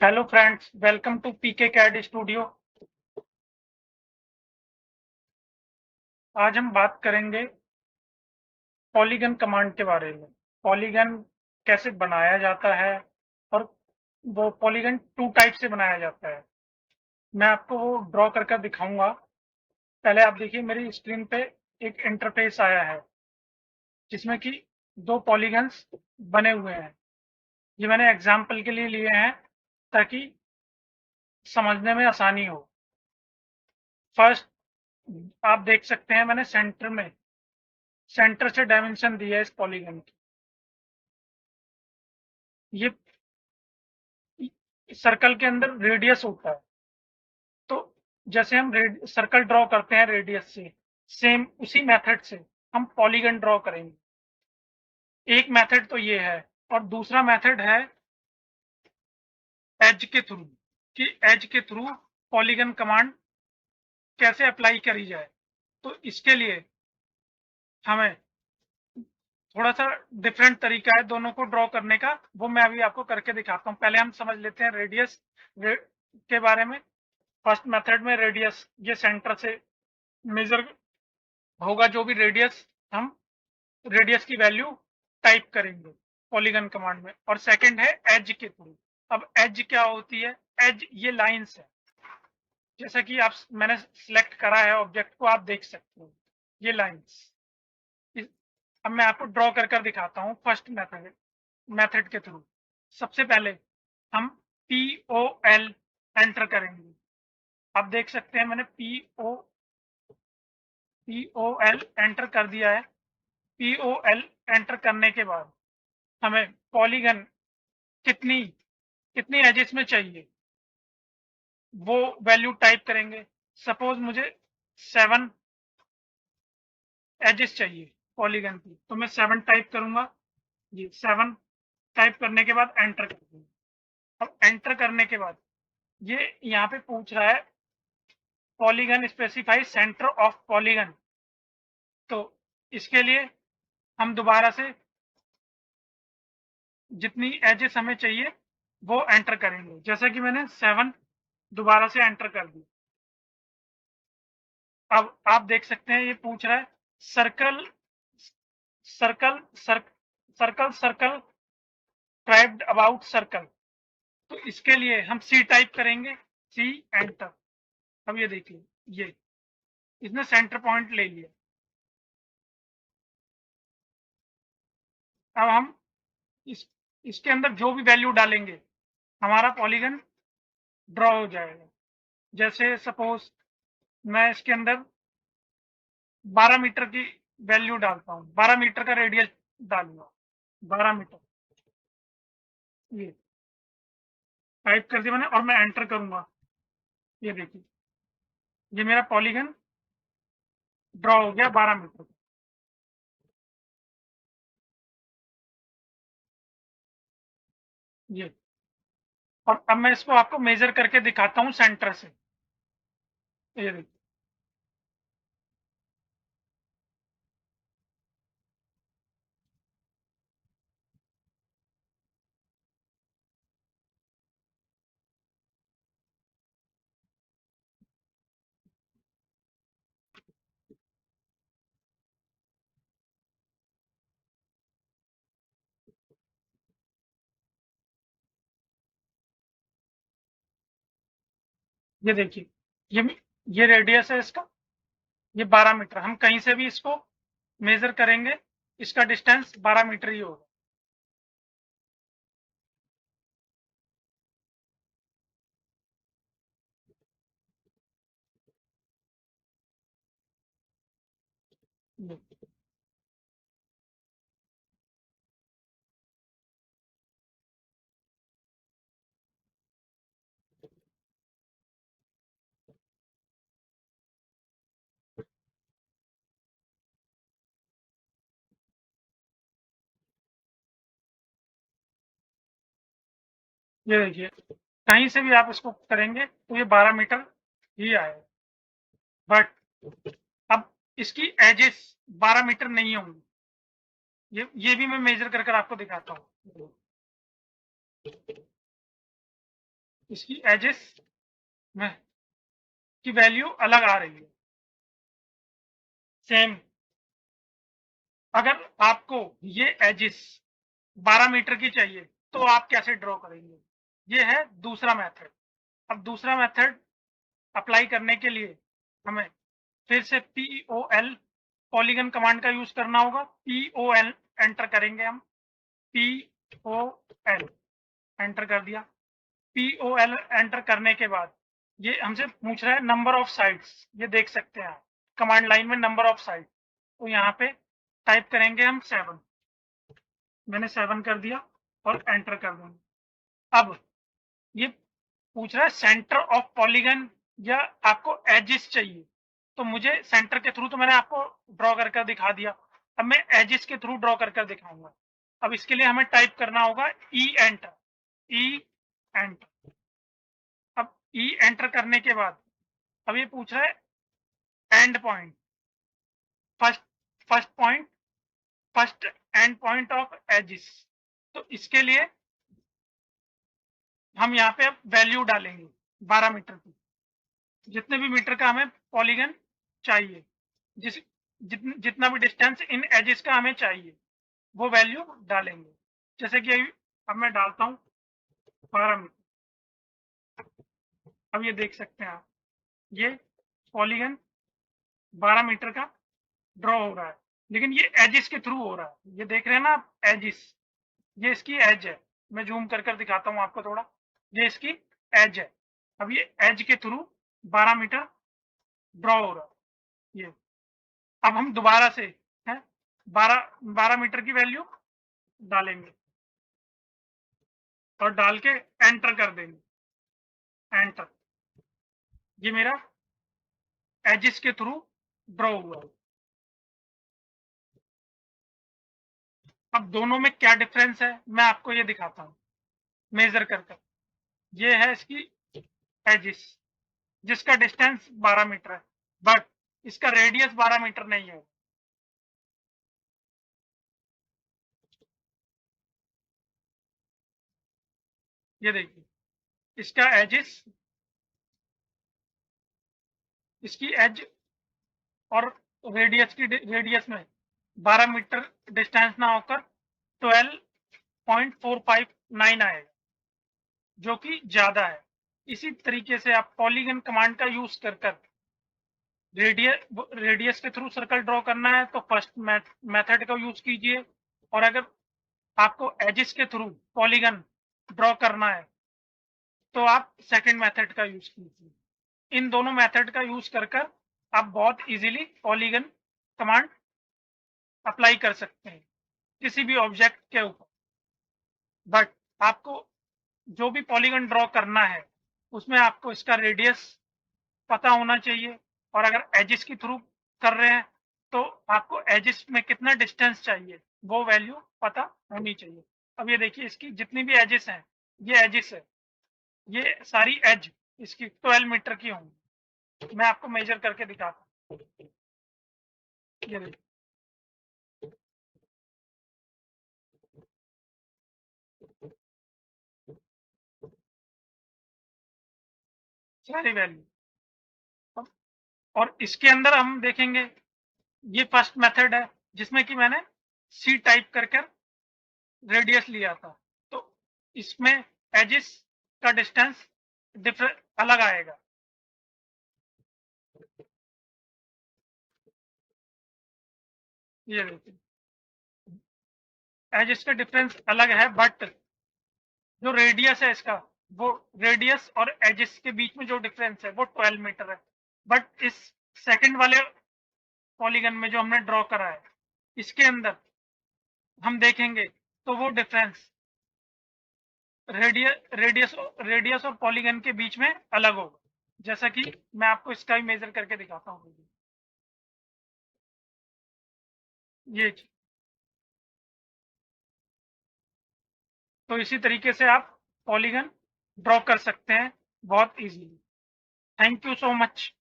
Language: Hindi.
Hello friends, welcome to PK CAD studio. आज हम बात करेंगे पॉलीगन कमांड के बारे में। पॉलीगन कैसे बनाया जाता है और वो पॉलीगन टू टाइप से बनाया जाता है। मैं आपको वो ड्रॉ करके दिखाऊंगा। पहले आप देखिए, मेरी स्क्रीन पे एक इंटरफेस आया है जिसमें कि दो पॉलीगन्स बने हुए हैं। ये मैंने एग्जाम्पल के लिए लिए हैं ताकि समझने में आसानी हो। फर्स्ट, आप देख सकते हैं मैंने सेंटर से डायमेंशन दिया है इस पॉलीगन की। ये सर्कल के अंदर रेडियस होता है। तो जैसे हम सर्कल ड्रॉ करते हैं रेडियस से, सेम उसी मेथड से हम पॉलीगन ड्रॉ करेंगे। एक मेथड तो ये है, और दूसरा मेथड है एज के थ्रू, कि एज के थ्रू पॉलीगन कमांड कैसे अप्लाई करी जाए। तो इसके लिए हमें थोड़ा सा डिफरेंट तरीका है दोनों को ड्रॉ करने का, वो मैं अभी आपको करके दिखाता हूँ। पहले हम समझ लेते हैं के बारे में। फर्स्ट मेथड में रेडियस, ये सेंटर से मेजर होगा जो भी रेडियस, हम रेडियस की वैल्यू टाइप करेंगे पॉलीगन कमांड में। और सेकंड है एज के थ्रू। अब एज क्या होती है? एज ये लाइंस है। जैसा कि आप मैंने सिलेक्ट करा है ऑब्जेक्ट को, आप देख सकते हो ये लाइंस। अब मैं आपको ड्रॉ कर कर दिखाता हूँ फर्स्ट मेथड के थ्रू। सबसे पहले हम पी ओ एल एंटर करेंगे। आप देख सकते हैं मैंने पी ओ एल एंटर कर दिया है। पी ओ एल एंटर करने के बाद हमें पॉलीगन कितनी कितनी एजेस में चाहिए वो वैल्यू टाइप करेंगे। सपोज मुझे 7 एजेस चाहिए पॉलीगन की, तो मैं 7 टाइप करूंगा। ये 7 टाइप करने के बाद एंटर कर दूंगा। अब एंटर करने के बाद ये यहाँ पे पूछ रहा है polygon specify centre of polygon. तो इसके लिए हम दोबारा से जितनी एजेस हमें चाहिए वो एंटर करेंगे। जैसा कि मैंने 7 दोबारा से एंटर कर दी। अब आप देख सकते हैं ये पूछ रहा है circle circle circle circle scribed about circle. तो इसके लिए हम सी टाइप करेंगे, सी एंटर। अब ये देखिए, ये इसने सेंटर पॉइंट ले लिया। अब हम इस इसके अंदर जो भी वैल्यू डालेंगे हमारा पॉलीगन ड्रॉ हो जाएगा। जैसे सपोज मैं इसके अंदर 12 मीटर की वैल्यू डालता हूँ, 12 मीटर का रेडियस डालूंगा। 12 मीटर ये टाइप कर दिया मैंने, और मैं एंटर करूंगा। ये देखिए, ये मेरा पॉलीगन ड्रॉ हो गया 12 मीटर। ये, और अब मैं इसको आपको मेजर करके दिखाता हूँ सेंटर से। ये देखिए, ये देखिए, ये रेडियस है इसका, ये 12 मीटर। हम कहीं से भी इसको मेजर करेंगे, इसका डिस्टेंस 12 मीटर ही होगा। ये ये देखिए, कहीं से भी आप इसको करेंगे तो ये 12 मीटर ही आएगा। बट अब इसकी एजेस 12 मीटर नहीं होंगी। ये भी मैं मेजर कर कर आपको दिखाता हूँ। इसकी एजेस में की वैल्यू अलग आ रही है। सेम अगर आपको ये एजेस 12 मीटर की चाहिए तो आप कैसे ड्रॉ करेंगे? ये है दूसरा मेथड। अब दूसरा मेथड अप्लाई करने के लिए हमें फिर से POL पॉलीगन कमांड का यूज करना होगा। POL एंटर करेंगे हम। POL एंटर कर दिया। POL एंटर करने के बाद ये हमसे पूछ रहा है नंबर ऑफ साइड्स। ये देख सकते हैं कमांड लाइन में नंबर ऑफ साइड। तो यहाँ पे टाइप करेंगे हम 7। मैंने 7 कर दिया और एंटर कर देंगे। अब ये पूछ रहा है सेंटर ऑफ पॉलीगन या आपको एजिस चाहिए। तो मुझे सेंटर के थ्रू तो मैंने आपको ड्रॉ कर दिखा दिया। अब मैं एजिस के थ्रू ड्रॉ कर दिखाऊंगा। अब इसके लिए हमें टाइप करना होगा ई एंटर। ई एंटर। अब ई एंटर करने के बाद अब ये पूछ रहा है end point. First first point first end point of edges. तो इसके लिए हम यहाँ पे अब वैल्यू डालेंगे 12 मीटर की। जितने भी मीटर का हमें पॉलीगन चाहिए, जितना भी डिस्टेंस इन एजेस का हमें चाहिए वो वैल्यू डालेंगे। जैसे कि अब मैं डालता हूँ 12 मीटर। अब ये देख सकते हैं आप, ये पॉलीगन 12 मीटर का ड्रॉ हो रहा है, लेकिन ये एजिस के थ्रू हो रहा है। ये देख रहे हैं ना आप, एजिस, ये इसकी एज है। मैं जूम कर दिखाता हूँ आपको थोड़ा। ये इसकी एज है। अब ये एज के थ्रू 12 मीटर ड्रॉ हो रहा है। ये अब हम दोबारा से है 12 मीटर की वैल्यू डालेंगे और डाल के एंटर कर देंगे। एंटर। ये मेरा एजिस के थ्रू ड्रॉ हुआ है। अब दोनों में क्या डिफरेंस है मैं आपको ये दिखाता हूँ मेजर कर। ये है इसकी एजिस जिसका डिस्टेंस 12 मीटर है, बट इसका रेडियस 12 मीटर नहीं है। ये देखिए इसका एजिस, इसकी एज और रेडियस में 12 मीटर डिस्टेंस ना होकर 12.459 आएगा, जो कि ज्यादा है। इसी तरीके से आप पॉलीगन कमांड का यूज कर रेडियस के थ्रू सर्कल ड्रॉ करना है तो फर्स्ट मेथड का यूज कीजिए, और अगर आपको एजिस के थ्रू पॉलीगन ड्रॉ करना है तो आप सेकंड मेथड का यूज कीजिए। इन दोनों मेथड का यूज कर आप बहुत इजीली पॉलीगन कमांड अप्लाई कर सकते हैं किसी भी ऑब्जेक्ट के ऊपर। बट आपको जो भी पॉलीगन ड्रॉ करना है उसमें आपको इसका रेडियस पता होना चाहिए, और अगर एजिस के थ्रू कर रहे हैं तो आपको एजिस में कितना डिस्टेंस चाहिए वो वैल्यू पता होनी चाहिए। अब ये देखिए इसकी जितनी भी एजिस हैं, ये एजिस है, ये सारी एज इसकी 12 मीटर की होंगी। मैं आपको मेजर करके दिखाता हूँ। ये देखिए सारी वैल्यू। और इसके अंदर हम देखेंगे ये फर्स्ट मेथड है जिसमें कि मैंने सी टाइप कर रेडियस लिया था, तो इसमें एजिस का डिस्टेंस डिफरेंट अलग आएगा। ये देखिए एजिस का डिफरेंस अलग है, बट जो रेडियस है इसका, वो रेडियस और एजिस के बीच में जो डिफरेंस है वो 12 मीटर है। बट इस सेकंड वाले पॉलीगन में जो हमने ड्रॉ करा है इसके अंदर हम देखेंगे तो वो डिफरेंस रेडियस और पॉलीगन के बीच में अलग होगा। जैसा कि मैं आपको इसका भी मेजर करके दिखाता हूँ। ये तो इसी तरीके से आप पॉलीगन ड्रॉ कर सकते हैं बहुत easily. Thank you so much.